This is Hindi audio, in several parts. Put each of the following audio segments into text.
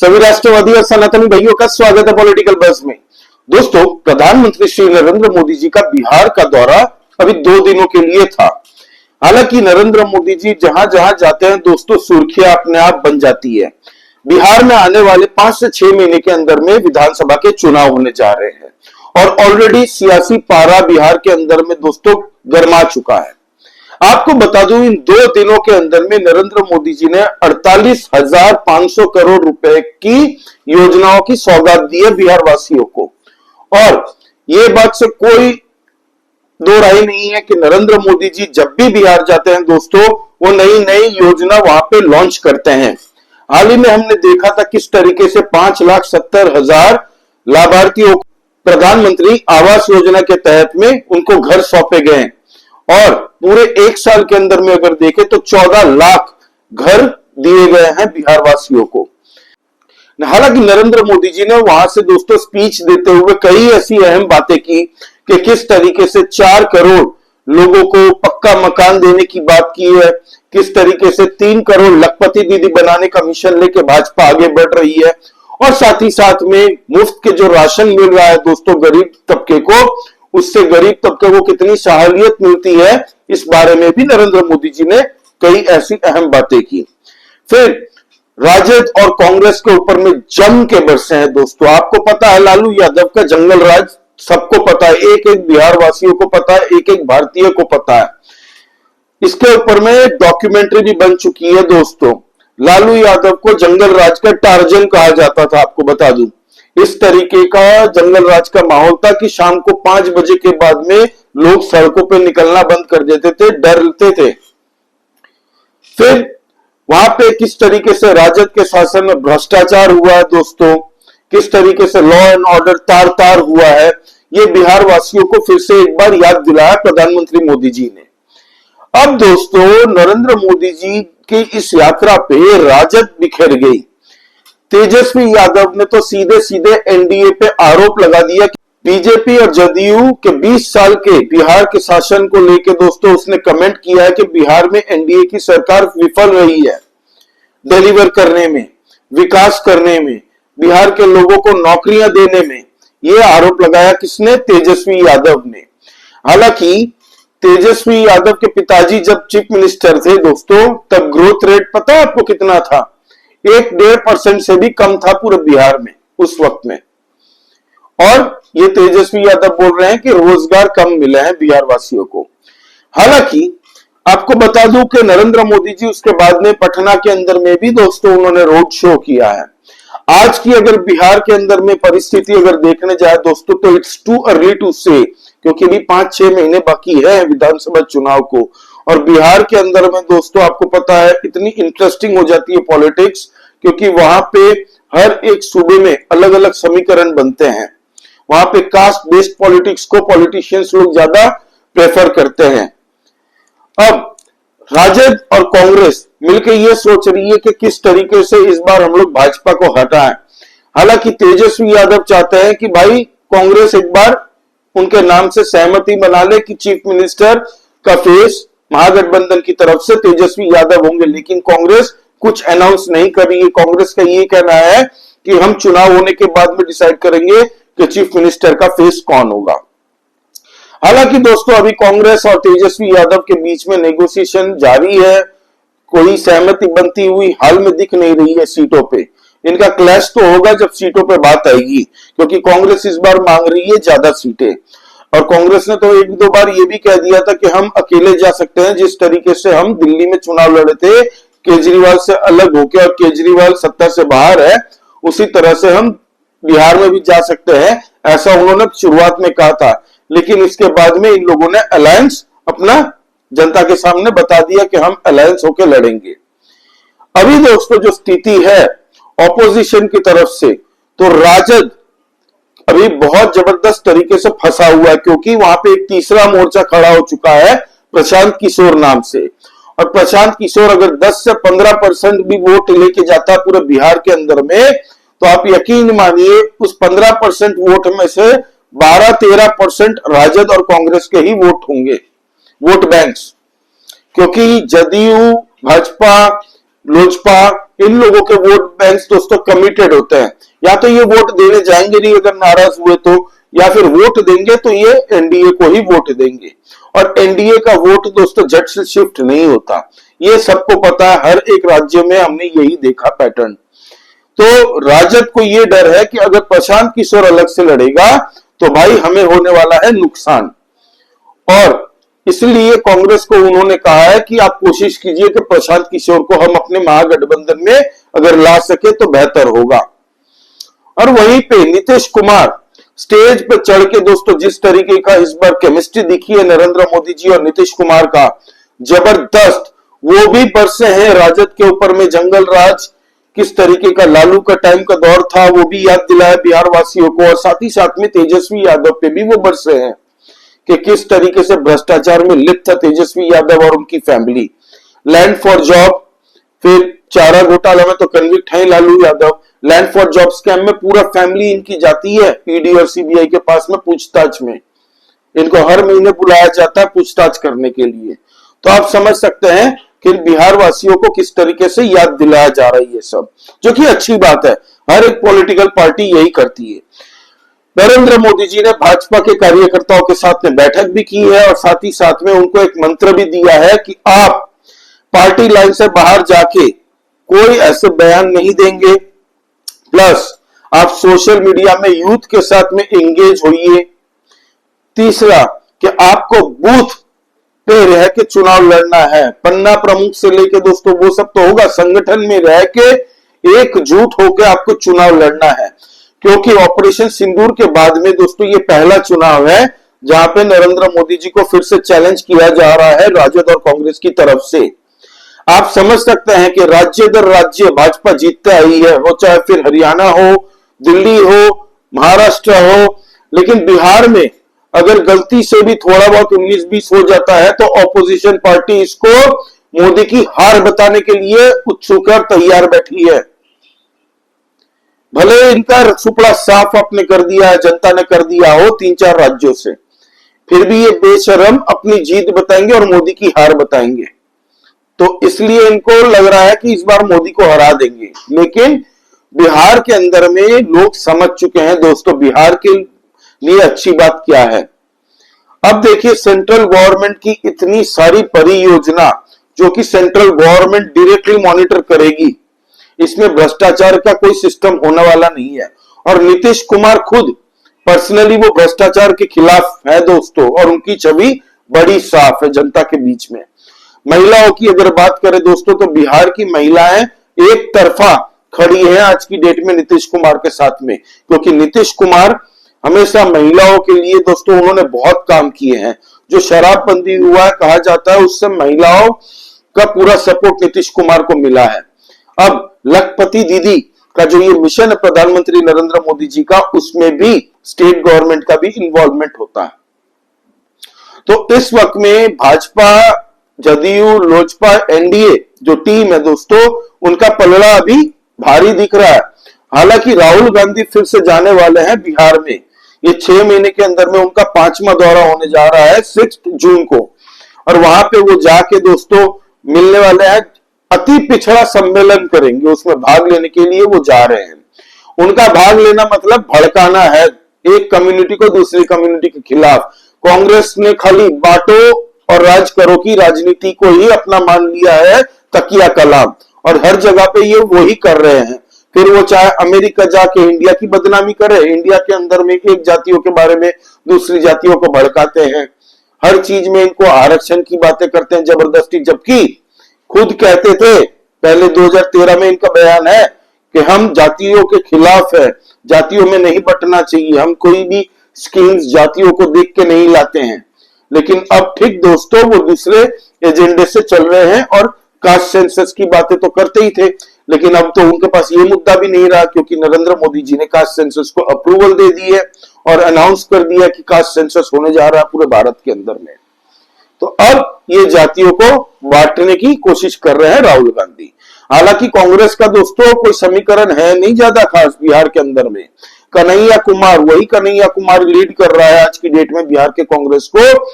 सभी राष्ट्रवादी और सनातनी भाइयों का स्वागत है पॉलिटिकल बस में। दोस्तों, प्रधानमंत्री श्री नरेंद्र मोदी जी का बिहार का दौरा अभी 2 दिनों के लिए था। हालांकि नरेंद्र मोदी जी जहां जहां जाते हैं दोस्तों, सुर्खियां अपने आप बन जाती है। बिहार में आने वाले 5 से 6 महीने के अंदर में विधानसभा के चुनाव होने जा रहे हैं और ऑलरेडी सियासी पारा बिहार के अंदर में दोस्तों गरमा चुका है। आपको बता दूं, इन 2 दिनों के अंदर में नरेंद्र मोदी जी ने 48,500 करोड़ रुपए की योजनाओं की सौगात दी है बिहार वासियों को। और ये बात से कोई दो राय नहीं है कि नरेंद्र मोदी जी जब भी बिहार जाते हैं दोस्तों, वो नई नई योजना वहां पे लॉन्च करते हैं। हाल ही में हमने देखा था किस तरीके से 5,70,000 लाभार्थियों को प्रधानमंत्री आवास योजना के तहत में उनको घर सौंपे गए और पूरे 1 साल के अंदर में अगर देखें तो 14 लाख घर दिए गए हैं बिहार वासियों को। हालांकि नरेंद्र मोदी जी ने वहां से दोस्तों स्पीच देते हुए कई ऐसी अहम बातें की कि किस तरीके से 4 करोड़ लोगों को पक्का मकान देने की बात की है, किस तरीके से 3 करोड़ लखपति दीदी बनाने का मिशन लेके भाजपा आगे बढ़ रही है और साथ ही साथ में मुफ्त के जो राशन मिल रहा है दोस्तों गरीब तबके को, उससे गरीब तबके को कितनी सहायता मिलती है, इस बारे में भी नरेंद्र मोदी जी ने कई ऐसी अहम बातें की। फिर राजद और कांग्रेस के ऊपर में जम के बरसे हैं दोस्तों। आपको पता है लालू यादव का जंगल राज, सबको पता है, एक एक बिहार वासियों को पता है, एक एक भारतीय को पता है। इसके ऊपर में डॉक्यूमेंट्री भी बन चुकी है दोस्तों। लालू यादव को जंगल राज का टार्जन कहा जाता था, आपको बता दूं। इस तरीके का जंगल राज का माहौल था कि शाम को 5 बजे के बाद में लोग सड़कों पे निकलना बंद कर देते थे, डरते थे। फिर वहां पे किस तरीके से राजद के शासन में भ्रष्टाचार हुआ है दोस्तों, किस तरीके से लॉ एंड ऑर्डर तार तार हुआ है, ये बिहार वासियों को फिर से एक बार याद दिलाया प्रधानमंत्री मोदी जी ने। अब दोस्तों, नरेंद्र मोदी जी की इस यात्रा पे राजद बिखर गई। तेजस्वी यादव ने तो सीधे सीधे एनडीए पे आरोप लगा दिया कि बीजेपी और जदयू के 20 साल के बिहार के शासन को लेकर दोस्तों उसने कमेंट किया है कि बिहार में एनडीए की सरकार विफल रही है डिलीवर करने में, विकास करने में, बिहार के लोगों को नौकरियां देने में। यह आरोप लगाया किसने? तेजस्वी यादव ने। हालांकि तेजस्वी यादव के पिताजी जब चीफ मिनिस्टर थे दोस्तों, तब ग्रोथ रेट पता है आपको कितना था? 1-1.5% से भी कम था पूरे बिहार में उस वक्त में। और ये तेजस्वी यादव बोल रहे हैं कि रोजगार कम मिले हैं बिहार वासियों को। हालांकि आपको बता दूं कि नरेंद्र मोदी जी उसके बाद में पटना के अंदर में भी दोस्तों उन्होंने रोड शो किया है। आज की अगर बिहार के अंदर में परिस्थिति अगर देखने जाए दोस्तों, तो इट्स टू अर्ली टू से, क्योंकि अभी 5-6 महीने बाकी है विधानसभा चुनाव को। और बिहार के अंदर में दोस्तों आपको पता है इतनी इंटरेस्टिंग हो जाती है पॉलिटिक्स, क्योंकि वहां पे हर एक सूबे में अलग अलग समीकरण बनते हैं। वहां पे कास्ट बेस्ड पॉलिटिक्स को पॉलिटिशियंस लोग ज्यादा प्रेफर करते हैं। अब राजद और कांग्रेस मिलकर यह सोच रही है कि किस तरीके से इस बार हम लोग भाजपा को हटाएं। हालांकि तेजस्वी यादव चाहते हैं कि भाई कांग्रेस एक बार उनके नाम से सहमति बना ले कि चीफ मिनिस्टर का फेस महागठबंधन की तरफ से तेजस्वी यादव होंगे, लेकिन कांग्रेस कुछ अनाउंस नहीं कर रही है। कांग्रेस का ये कहना है कि हम चुनाव होने के बाद में डिसाइड करेंगे कि चीफ मिनिस्टर का फेस कौन होगा। हालांकि दोस्तों अभी कांग्रेस और तेजस्वी यादव के बीच में नेगोशिएशन जारी है, कोई सहमति बनती हुई हाल में दिख नहीं रही है सीटों पे। इनका क्लैश तो होगा जब सीटों पे बात आएगी, क्योंकि कांग्रेस इस बार मांग रही है ज्यादा सीटें और कांग्रेस ने तो 1-2 बार ये भी कह दिया था कि हम अकेले जा सकते हैं। जिस तरीके से हम दिल्ली में चुनाव लड़े थे केजरीवाल से अलग होकर, और केजरीवाल सत्ता से बाहर है, उसी तरह से हम बिहार में भी जा सकते हैं, ऐसा उन्होंने शुरुआत में कहा था। लेकिन इसके बाद में इन लोगों ने अलायंस अपना जनता के सामने बता दिया कि हम अलायंस होकर लड़ेंगे। अभी दोस्तों जो स्थिति है ऑपोजिशन की तरफ से, तो राजद अभी बहुत जबरदस्त तरीके से फंसा हुआ है, क्योंकि वहां पे एक तीसरा मोर्चा खड़ा हो चुका है प्रशांत किशोर नाम से। और प्रशांत किशोर अगर 10 से 15% भी वोट लेके जाता पूरे बिहार के अंदर में, तो आप यकीन मानिए उस 15% वोट में से 12-13% राजद और कांग्रेस के ही वोट होंगे, वोट बैंक्स। क्योंकि जदयू, भाजपा, लोजपा इन लोगों के वोट बैंक दोस्तों कमिटेड होते हैं, या तो ये वोट देने जाएंगे नहीं अगर नाराज हुए तो, या फिर वोट देंगे तो ये एनडीए को ही वोट देंगे। और एनडीए का वोट दोस्तों झट से शिफ्ट नहीं होता, ये सबको पता है, हर एक राज्य में हमने यही देखा पैटर्न। तो राजद को ये डर है कि अगर प्रशांत किशोर अलग से लड़ेगा तो भाई हमें होने वाला है नुकसान, और इसलिए कांग्रेस को उन्होंने कहा है कि आप कोशिश कीजिए कि प्रशांत किशोर को हम अपने महागठबंधन में अगर ला सके तो बेहतर होगा। और वहीं पे नीतीश कुमार स्टेज पर चढ़ के दोस्तों जिस तरीके का इस बार केमिस्ट्री दिखी है नरेंद्र मोदी जी और नीतीश कुमार का, जबरदस्त। वो भी बरसे हैं राजद के ऊपर में जंगल राज, किस तरीके का लालू का टाइम का दौर था वो भी याद दिलाया बिहार वासियों को, और साथ ही साथ में तेजस्वी यादव पे भी वो बरसे हैं कि किस तरीके से भ्रष्टाचार में लिप्त था तेजस्वी यादव और उनकी फैमिली। लैंड फॉर जॉब, फिर चारा घोटाला में तो कन्विक्ट है Lalu Yadav, land for job scam में पूरा फैमिली इनकी जाती है ईडी और सीबीआई के पास में पूछताछ में, इनको हर महीने बुलाया जाता है पूछताछ करने के लिए। तो आप समझ सकते हैं कि बिहार वासियों को किस तरीके से याद दिलाया जा रही है सब, जो कि अच्छी बात है, हर एक पॉलिटिकल पार्टी यही करती है। नरेंद्र मोदी जी ने भाजपा के कार्यकर्ताओं के साथ में बैठक भी की है और साथ ही साथ में उनको एक मंत्र भी दिया है कि आप पार्टी लाइन से बाहर जाके कोई ऐसे बयान नहीं देंगे, प्लस आप सोशल मीडिया में यूथ के साथ में एंगेज होइए। तीसरा कि आपको बूथ पे रह के चुनाव लड़ना है, पन्ना प्रमुख से लेके दोस्तों वो सब तो होगा, संगठन में रह के एकजुट होकर आपको चुनाव लड़ना है, क्योंकि ऑपरेशन सिंदूर के बाद में दोस्तों ये पहला चुनाव है जहां पे नरेंद्र मोदी जी को फिर से चैलेंज किया जा रहा है राजद और कांग्रेस की तरफ से। आप समझ सकते हैं कि राज्य दर राज्य भाजपा जीतते आई है, वो चाहे फिर हरियाणा हो, दिल्ली हो, महाराष्ट्र हो, लेकिन बिहार में अगर गलती से भी थोड़ा बहुत 19-20 हो जाता है तो ऑपोजिशन पार्टी इसको मोदी की हार बताने के लिए उत्सुक और तैयार बैठी है। भले इनका सुपड़ा साफ आपने कर दिया है, जनता ने कर दिया हो 3-4 राज्यों से, फिर भी ये बेशरम अपनी जीत बताएंगे और मोदी की हार बताएंगे। तो इसलिए इनको लग रहा है कि इस बार मोदी को हरा देंगे, लेकिन बिहार के अंदर में लोग समझ चुके हैं दोस्तों बिहार के लिए अच्छी बात क्या है। अब देखिए सेंट्रल गवर्नमेंट की इतनी सारी परियोजना जो कि सेंट्रल गवर्नमेंट डायरेक्टली मॉनिटर करेगी, इसमें भ्रष्टाचार का कोई सिस्टम होने वाला नहीं है। और नीतीश कुमार खुद पर्सनली वो भ्रष्टाचार के खिलाफ है दोस्तों, और उनकी छवि बड़ी साफ है जनता के बीच में। महिलाओं की अगर बात करें दोस्तों तो बिहार की महिलाएं एक तरफा खड़ी है आज की डेट में नीतीश कुमार के साथ में, क्योंकि नीतीश कुमार हमेशा महिलाओं के लिए दोस्तों उन्होंने बहुत काम किए हैं। जो शराबबंदी हुआ है कहा जाता है उससे महिलाओं का पूरा सपोर्ट नीतीश कुमार को मिला है। अब लखपति दीदी का जो ये मिशन है प्रधानमंत्री नरेंद्र मोदी जी का, उसमें भी स्टेट गवर्नमेंट का भी इन्वॉल्वमेंट होता है। तो इस वक्त में भाजपा, जदयू, लोजपा, एनडीए जो टीम है दोस्तों, उनका पलड़ा अभी भारी दिख रहा है। हालांकि राहुल गांधी फिर से जाने वाले हैं बिहार में, ये 6 महीने के अंदर में उनका 5वां दौरा होने जा रहा है 6 जून को, और वहां पे वो जाके दोस्तों मिलने वाले हैं, अति पिछड़ा सम्मेलन करेंगे, उसमें भाग लेने के लिए वो जा रहे हैं। उनका भाग लेना मतलब भड़काना है एक कम्युनिटी को दूसरी कम्युनिटी के खिलाफ। कांग्रेस ने खाली बांटो और राज करो की राजनीति को ही अपना मान लिया है तकिया कलाम, और हर जगह पे ये वही कर रहे हैं। फिर वो चाहे अमेरिका जाके इंडिया की बदनामी करे, इंडिया के अंदर में एक जातियों के बारे में दूसरी जातियों को भड़काते हैं, हर चीज में इनको आरक्षण की बातें करते हैं जबरदस्ती, जबकि खुद कहते थे पहले 2013 में इनका बयान है कि हम जातियों के खिलाफ है, जातियों में नहीं बंटना चाहिए, हम कोई भी स्कीम्स जातियों को देख के नहीं लाते हैं। लेकिन अब ठीक दोस्तों वो दूसरे एजेंडे से चल रहे हैं और कास्ट सेंसस की बातें तो करते ही थे, लेकिन अब तो उनके पास ये मुद्दा भी नहीं रहा, क्योंकि नरेंद्र मोदी जी ने कास्ट सेंसस को अप्रूवल दे दी है और अनाउंस कर दिया कि कास्ट सेंसस होने जा रहा है पूरे भारत के अंदर में। तो अब ये जातियों को बांटने की कोशिश कर रहे हैं राहुल गांधी। हालांकि कांग्रेस का दोस्तों कोई समीकरण है नहीं ज्यादा खास बिहार के अंदर में। कन्हैया कुमार, वही कन्हैया कुमार लीड कर रहा है आज की डेट में बिहार के कांग्रेस को,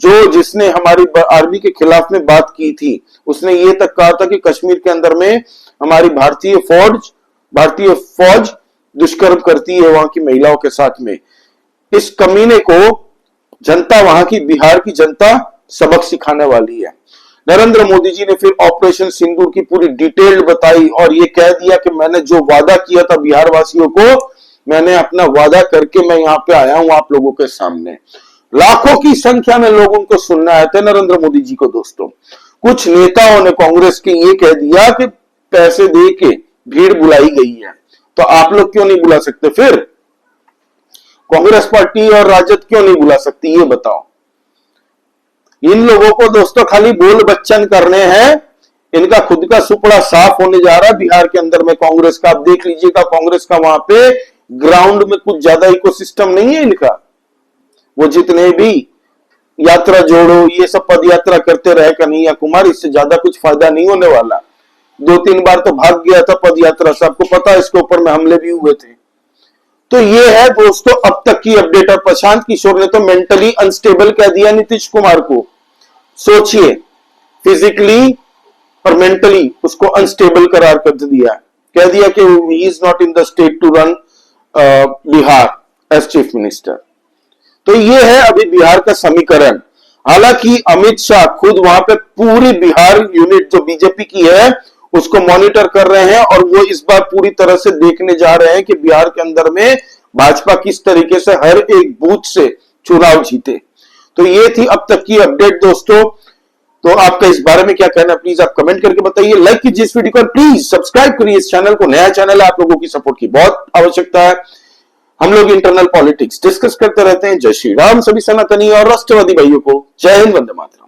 जो जिसने हमारी आर्मी के खिलाफ में बात की थी। उसने ये तक कहा था कि कश्मीर के अंदर में हमारी भारतीय फौज दुष्कर्म करती है वहां की महिलाओं के साथ में। इस कमीने को जनता, वहां की बिहार की जनता सबक सिखाने वाली है। नरेंद्र मोदी जी ने फिर ऑपरेशन सिंदूर की पूरी डिटेल बताई और ये कह दिया कि मैंने जो वादा किया था बिहार वासियों को, मैंने अपना वादा करके मैं यहाँ पे आया हूं आप लोगों के सामने। लाखों की संख्या में लोग उनको सुनने आए थे नरेंद्र मोदी जी को। दोस्तों, कुछ नेताओं ने कांग्रेस के ये कह दिया कि पैसे दे के भीड़ बुलाई गई है, तो आप लोग क्यों नहीं बुला सकते? फिर कांग्रेस पार्टी और राजद क्यों नहीं बुला सकती, ये बताओ। इन लोगों को दोस्तों खाली बोल बच्चन करने हैं, इनका खुद का सुपड़ा साफ होने जा रहा है बिहार के अंदर में कांग्रेस का। आप देख लीजिएगा कांग्रेस का वहां पे ग्राउंड में कुछ ज्यादा इकोसिस्टम नहीं है इनका। वो जितने भी यात्रा जोड़ो ये सब पद यात्रा करते रहे कन्हैया कुमार, इससे ज्यादा कुछ फायदा नहीं होने वाला। 2-3 बार तो भाग गया था पद यात्रा से, आपको पता है, इसके ऊपर में हमले भी हुए थे। तो ये है दोस्तों अब तक की अपडेट। और प्रशांत किशोर ने तो मेंटली अनस्टेबल कह दिया नीतीश कुमार को। सोचिए, फिजिकली और मेंटली उसको अनस्टेबल करार कर दिया, कह दिया कि he is not in the state to run Bihar as chief minister. तो ये है अभी बिहार का समीकरण। हालांकि अमित शाह खुद वहां पे पूरी बिहार यूनिट जो बीजेपी की है उसको मॉनिटर कर रहे हैं और वो इस बार पूरी तरह से देखने जा रहे हैं कि बिहार के अंदर में भाजपा किस तरीके से हर एक बूथ से चुनाव जीते। तो ये थी अब तक की अपडेट दोस्तों। तो आपका इस बारे में क्या कहना है प्लीज आप कमेंट करके बताइए। लाइक कीजिए इस वीडियो को, प्लीज सब्सक्राइब करिए इस चैनल को। नया चैनल है, आप लोगों की सपोर्ट की बहुत आवश्यकता है। हम लोग इंटरनल पॉलिटिक्स डिस्कस करते रहते हैं। जय श्री राम सभी सनातनी और राष्ट्रवादी भाइयों को। जय हिंद, वंदे मातरम।